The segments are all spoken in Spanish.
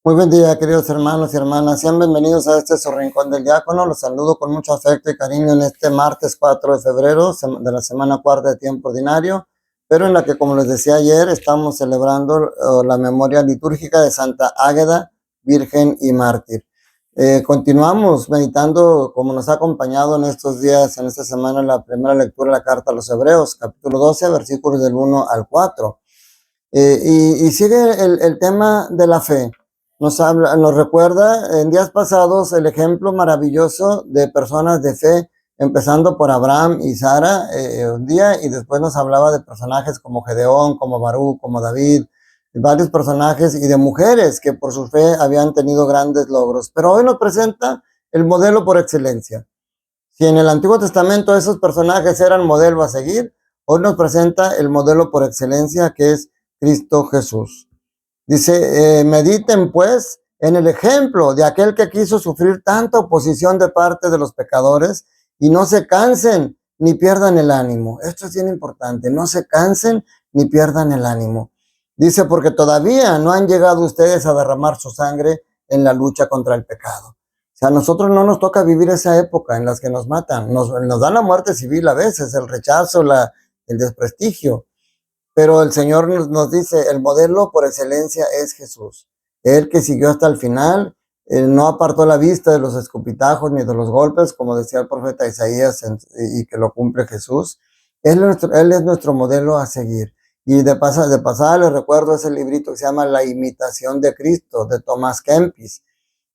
Muy buen día, queridos hermanos y hermanas. Sean bienvenidos a este su Rincón del Diácono. Los saludo con mucho afecto y cariño en este martes 4 de febrero de la semana cuarta de tiempo ordinario, pero en la que, como les decía ayer, estamos celebrando la memoria litúrgica de Santa Águeda, Virgen y Mártir. Continuamos meditando, como nos ha acompañado en estos días, en esta semana, la primera lectura de la carta a los Hebreos, capítulo 12, versículos del 1 al 4. Y sigue el tema de la fe. Nos recuerda en días pasados el ejemplo maravilloso de personas de fe, empezando por Abraham y Sara un día, y después nos hablaba de personajes como Gedeón, como Barú, como David, varios personajes, y de mujeres que por su fe habían tenido grandes logros. Pero hoy nos presenta el modelo por excelencia. Si en el Antiguo Testamento esos personajes eran modelo a seguir, hoy nos presenta el modelo por excelencia, que es Cristo Jesús. Dice, mediten pues en el ejemplo de aquel que quiso sufrir tanta oposición de parte de los pecadores y no se cansen ni pierdan el ánimo. Esto es bien importante, no se cansen ni pierdan el ánimo. Dice, porque todavía no han llegado ustedes a derramar su sangre en la lucha contra el pecado. O sea, a nosotros no nos toca vivir esa época en las que nos matan, nos dan la muerte civil a veces, el rechazo, el desprestigio. Pero el Señor nos dice, el modelo por excelencia es Jesús. Él que siguió hasta el final, no apartó la vista de los escupitajos ni de los golpes, como decía el profeta Isaías, y que lo cumple Jesús. Él es nuestro modelo a seguir. Y de pasada les recuerdo ese librito que se llama La imitación de Cristo, de Tomás Kempis.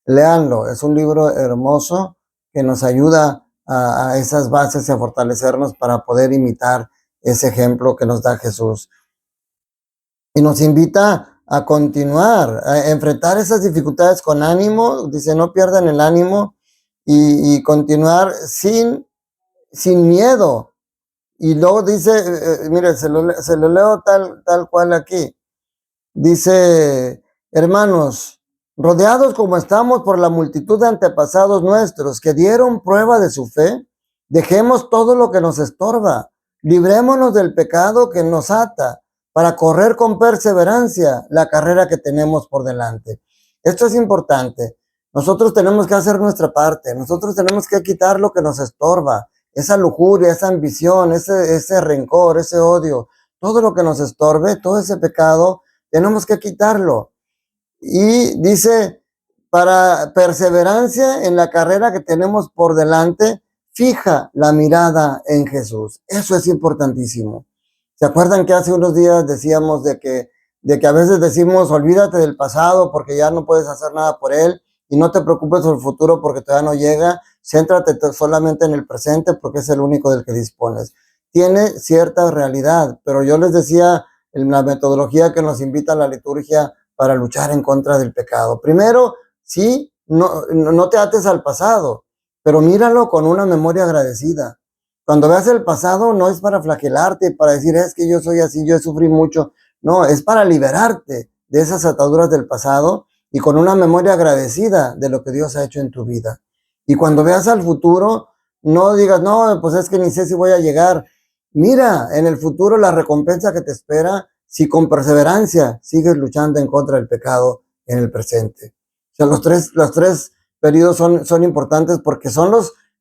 Léanlo, es un libro hermoso que nos ayuda a esas bases y a fortalecernos para poder imitar ese ejemplo que nos da Jesús. Y nos invita a continuar, a enfrentar esas dificultades con ánimo. Dice, no pierdan el ánimo y continuar sin miedo. Y luego dice, mire, se lo leo tal cual aquí. Dice, hermanos, rodeados como estamos por la multitud de antepasados nuestros que dieron prueba de su fe, dejemos todo lo que nos estorba, librémonos del pecado que nos ata, para correr con perseverancia la carrera que tenemos por delante. Esto es importante. Nosotros tenemos que hacer nuestra parte, nosotros tenemos que quitar lo que nos estorba, esa lujuria, esa ambición, ese rencor, ese odio, todo lo que nos estorbe, todo ese pecado, tenemos que quitarlo. Y dice, para perseverancia en la carrera que tenemos por delante, fija la mirada en Jesús. Eso es importantísimo. ¿Se acuerdan que hace unos días decíamos de que a veces decimos, olvídate del pasado porque ya no puedes hacer nada por él y no te preocupes por el futuro porque todavía no llega? Céntrate solamente en el presente porque es el único del que dispones. Tiene cierta realidad, pero yo les decía en la metodología que nos invita a la liturgia para luchar en contra del pecado. Primero, sí, no te ates al pasado, pero míralo con una memoria agradecida. Cuando veas el pasado no es para flagelarte, para decir, es que yo soy así, yo sufrí mucho. No, es para liberarte de esas ataduras del pasado y con una memoria agradecida de lo que Dios ha hecho en tu vida. Y cuando veas al futuro, no digas, no, pues es que ni sé si voy a llegar. Mira en el futuro la recompensa que te espera si con perseverancia sigues luchando en contra del pecado en el presente. O sea, los tres periodos son importantes porque son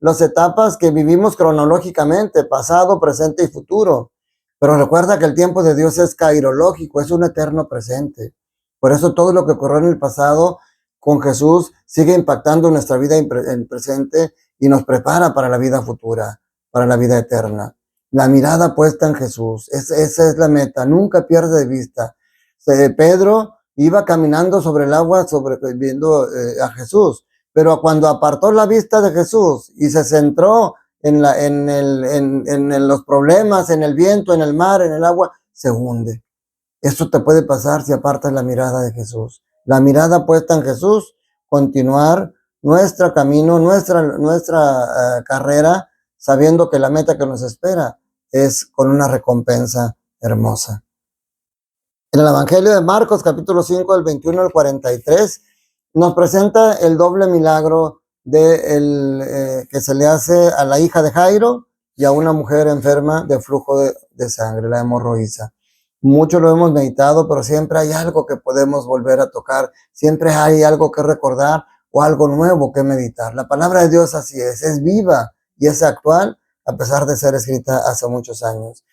las etapas que vivimos cronológicamente, pasado, presente y futuro. Pero recuerda que el tiempo de Dios es cairológico, es un eterno presente. Por eso todo lo que ocurrió en el pasado con Jesús sigue impactando nuestra vida en presente y nos prepara para la vida futura, para la vida eterna. La mirada puesta en Jesús, esa es la meta, nunca pierde de vista. Pedro iba caminando sobre el agua, viendo a Jesús, pero cuando apartó la vista de Jesús y se centró en los problemas, en el viento, en el mar, en el agua, se hunde. Esto te puede pasar si apartas la mirada de Jesús. La mirada puesta en Jesús, continuar nuestro camino, nuestra carrera, sabiendo que la meta que nos espera es con una recompensa hermosa. En el Evangelio de Marcos, capítulo 5, del 21 al 43, nos presenta el doble milagro que se le hace a la hija de Jairo y a una mujer enferma de flujo de sangre, la hemorroísa. mucho lo hemos meditado, pero siempre hay algo que podemos volver a tocar, siempre hay algo que recordar o algo nuevo que meditar. La palabra de Dios así es viva y es actual, a pesar de ser escrita hace muchos años.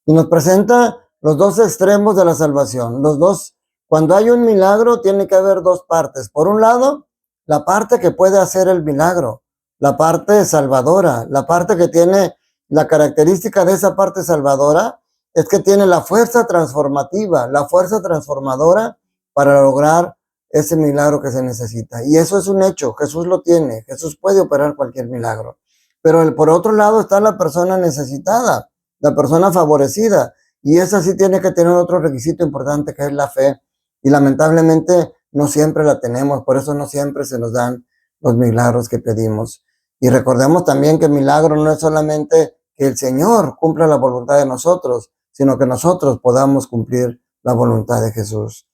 Y nos presenta los dos extremos de la salvación. Los dos, cuando hay un milagro, tiene que haber dos partes. Por un lado, la parte que puede hacer el milagro, la parte salvadora, la parte que tiene la característica de esa parte salvadora es que tiene la fuerza transformativa, la fuerza transformadora para lograr ese milagro que se necesita. Y eso es un hecho, Jesús lo tiene, Jesús puede operar cualquier milagro. Pero por otro lado está la persona necesitada, la persona favorecida, y esa sí tiene que tener otro requisito importante, que es la fe, y lamentablemente no siempre la tenemos, por eso no siempre se nos dan los milagros que pedimos. Y recordemos también que el milagro no es solamente que el Señor cumpla la voluntad de nosotros, sino que nosotros podamos cumplir la voluntad de Jesús.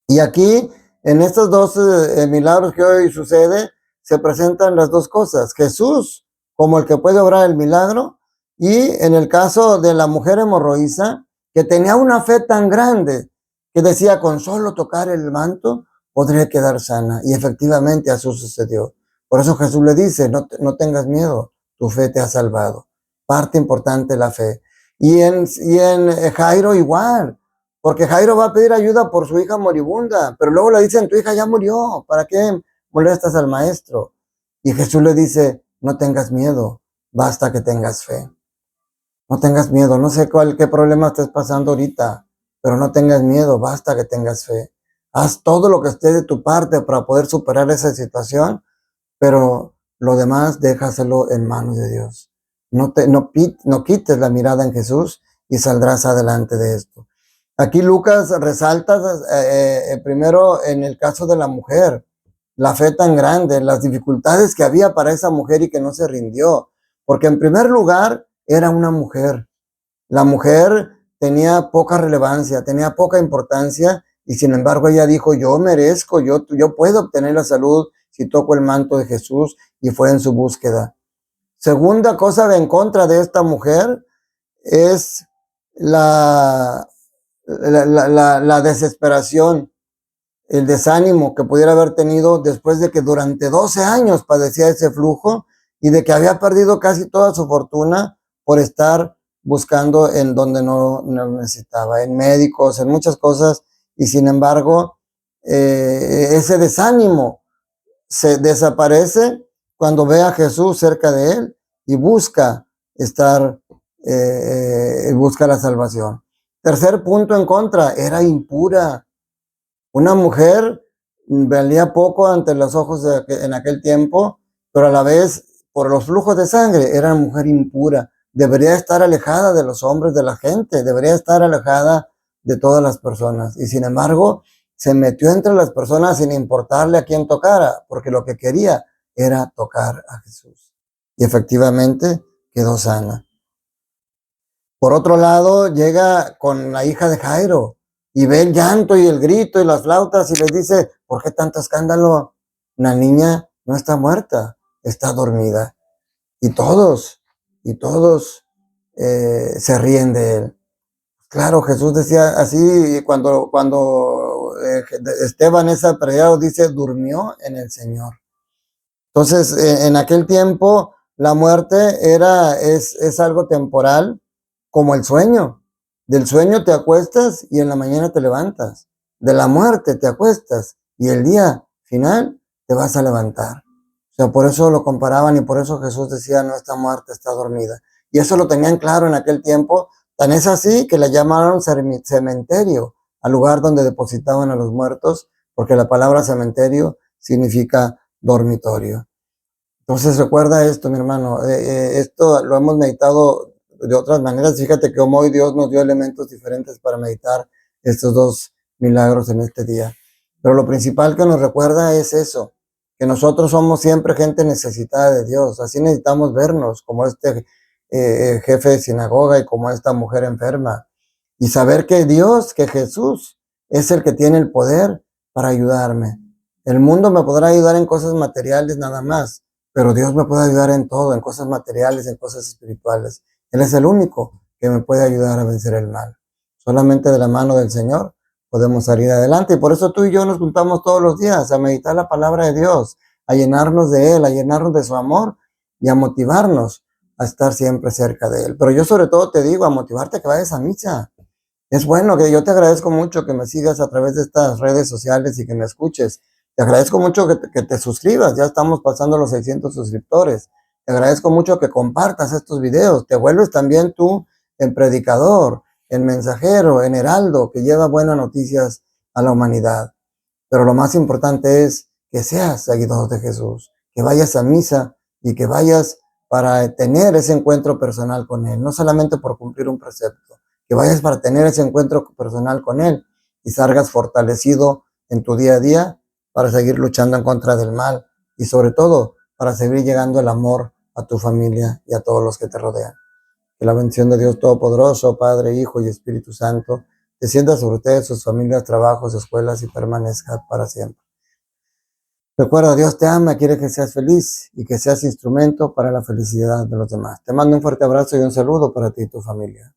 Y aquí, en estos dos milagros que hoy sucede, se presentan las dos cosas. Jesús como el que puede obrar el milagro, y en el caso de la mujer hemorroísa, que tenía una fe tan grande que decía, con solo tocar el manto podría quedar sana. Y efectivamente así sucedió. Por eso Jesús le dice, no tengas miedo, tu fe te ha salvado. Parte importante la fe. Y en Jairo igual, porque Jairo va a pedir ayuda por su hija moribunda, pero luego le dicen, tu hija ya murió, ¿para qué molestas al maestro? Y Jesús le dice, no tengas miedo, basta que tengas fe. No tengas miedo, no sé qué problema estés pasando ahorita, pero no tengas miedo, basta que tengas fe. Haz todo lo que esté de tu parte para poder superar esa situación, pero lo demás déjaselo en manos de Dios. No quites la mirada en Jesús y saldrás adelante de esto. Aquí Lucas resalta primero en el caso de la mujer, la fe tan grande, las dificultades que había para esa mujer y que no se rindió. Porque en primer lugar era una mujer. La mujer tenía poca relevancia, tenía poca importancia, y sin embargo ella dijo, yo merezco, yo puedo obtener la salud si toco el manto de Jesús, y fue en su búsqueda. Segunda cosa en contra de esta mujer es la desesperación, el desánimo que pudiera haber tenido después de que durante 12 años padecía ese flujo y de que había perdido casi toda su fortuna por estar buscando en donde no necesitaba, en médicos, en muchas cosas, y sin embargo ese desánimo se desaparece cuando ve a Jesús cerca de él y busca busca la salvación. Tercer punto en contra, era impura. Una mujer valía poco ante los ojos en aquel tiempo, pero a la vez, por los flujos de sangre, era una mujer impura. Debería estar alejada de los hombres, de la gente, debería estar alejada de todas las personas. Y sin embargo, se metió entre las personas sin importarle a quién tocara, porque lo que quería era tocar a Jesús. Y efectivamente quedó sana. Por otro lado, llega con la hija de Jairo y ve el llanto y el grito y las flautas y les dice, ¿por qué tanto escándalo? La niña no está muerta, está dormida. Y todos se ríen de él. Claro, Jesús decía así, cuando Esteban es apedreado, dice, durmió en el Señor. Entonces, en aquel tiempo, la muerte es algo temporal, como el sueño. Del sueño te acuestas y en la mañana te levantas. De la muerte te acuestas y el día final te vas a levantar. O sea, por eso lo comparaban y por eso Jesús decía, no está muerta, está dormida. Y eso lo tenían claro en aquel tiempo. Tan es así que le llamaron cementerio al lugar donde depositaban a los muertos, porque la palabra cementerio significa dormitorio. Entonces recuerda esto, mi hermano, esto lo hemos meditado de otras maneras. Fíjate que como hoy Dios nos dio elementos diferentes para meditar estos dos milagros en este día. Pero lo principal que nos recuerda es eso, que nosotros somos siempre gente necesitada de Dios. Así necesitamos vernos como este jefe de sinagoga y como esta mujer enferma. Y saber que Dios, que Jesús, es el que tiene el poder para ayudarme. El mundo me podrá ayudar en cosas materiales nada más, pero Dios me puede ayudar en todo, en cosas materiales, en cosas espirituales. Él es el único que me puede ayudar a vencer el mal. Solamente de la mano del Señor podemos salir adelante. Y por eso tú y yo nos juntamos todos los días a meditar la palabra de Dios, a llenarnos de Él, a llenarnos de su amor y a motivarnos a estar siempre cerca de Él. Pero yo sobre todo te digo, a motivarte a que vayas a misa. Es bueno, que yo te agradezco mucho que me sigas a través de estas redes sociales y que me escuches. Te agradezco mucho que te suscribas, ya estamos pasando los 600 suscriptores. Te agradezco mucho que compartas estos videos. Te vuelves también tú en predicador, en mensajero, en heraldo, que lleva buenas noticias a la humanidad. Pero lo más importante es que seas seguidor de Jesús, que vayas a misa y que vayas para tener ese encuentro personal con Él, no solamente por cumplir un precepto, que vayas para tener ese encuentro personal con Él y salgas fortalecido en tu día a día para seguir luchando en contra del mal y sobre todo para seguir llegando el amor a tu familia y a todos los que te rodean. Que la bendición de Dios Todopoderoso, Padre, Hijo y Espíritu Santo, descienda sobre ustedes, sus familias, trabajos, escuelas y permanezca para siempre. Recuerda, Dios te ama, quiere que seas feliz y que seas instrumento para la felicidad de los demás. Te mando un fuerte abrazo y un saludo para ti y tu familia.